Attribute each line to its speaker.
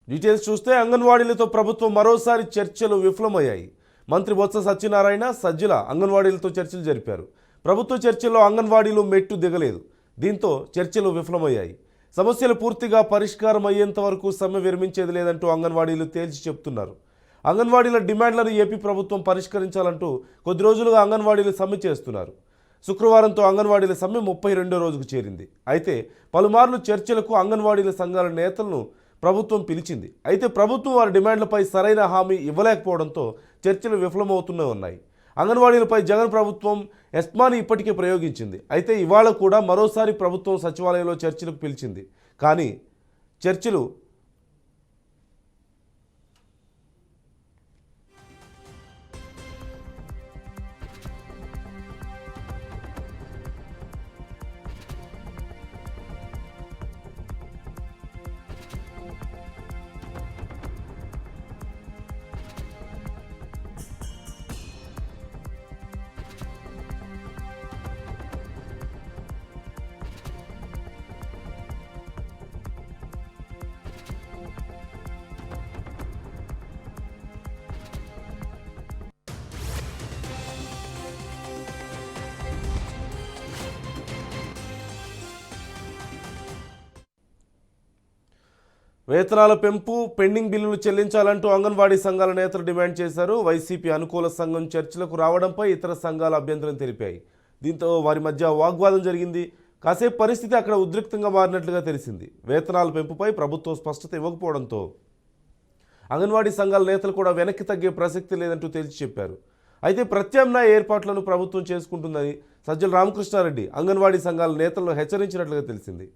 Speaker 1: Details చూస్తే అంగన్వాడీలతో ప్రభుత్వం మరోసారి చర్చలు విఫలమయ్యాయి. మంత్రి బొత్స సత్యనారాయణ సజ్జల అంగన్వాడీలతో చర్చలు జరిపారు. ప్రభుత్వ చర్చల్లో అంగన్వాడీలు మెట్టు దిగలేదు. దీంతో చర్చలు విఫలమయ్యాయి. సమస్యలు పూర్తిగా పరిష్కారం అయ్యేంత వరకు సమ్మె విరమించేది లేదంటూ అంగన్వాడీలు తేల్చి చెప్తున్నారు. అంగన్వాడీల డిమాండ్లను ఏపీ ప్రభుత్వం పరిష్కరించాలంటూ కొద్ది రోజులుగా అంగన్వాడీలు సమ్మె చేస్తున్నారు. శుక్రవారంతో అంగన్వాడీల సమ్మె 32వ రోజుకు చేరింది. అయితే పలుమార్లు చర్చలకు అంగన్వాడీల సంఘాల నేతలను ప్రభుత్వం పిలిచింది. అయితే ప్రభుత్వం వారి డిమాండ్లపై సరైన హామీ ఇవ్వలేకపోవడంతో చర్చలు విఫలమవుతూనే ఉన్నాయి. అంగన్వాడీలపై జగన్ ప్రభుత్వం ఎస్మాని ఇప్పటికే ప్రయోగించింది. అయితే ఇవాళ కూడా మరోసారి ప్రభుత్వం సచివాలయంలో చర్చలకు పిలిచింది. కానీ చర్చలు వేతనాల పెంపు, పెండింగ్ బిల్లులు చెల్లించాలంటూ అంగన్వాడీ సంఘాల నేతలు డిమాండ్ చేశారు. వైసీపీ అనుకూల సంఘం చర్చలకు రావడంపై ఇతర సంఘాల అభ్యంతరం తెలిపాయి. దీంతో వారి మధ్య వాగ్వాదం జరిగింది. కాసేపు పరిస్థితి అక్కడ ఉద్రిక్తంగా మారినట్లుగా తెలిసింది. వేతనాల పెంపుపై ప్రభుత్వం స్పష్టత ఇవ్వకపోవడంతో అంగన్వాడీ సంఘాల నేతలు కూడా వెనక్కి తగ్గే ప్రసక్తి లేదంటూ తేల్చి చెప్పారు. అయితే ప్రత్యామ్నాయ ఏర్పాట్లను ప్రభుత్వం చేసుకుంటుందని సజ్జల రామకృష్ణారెడ్డి అంగన్వాడీ సంఘాల నేతలను హెచ్చరించినట్లుగా తెలిసింది.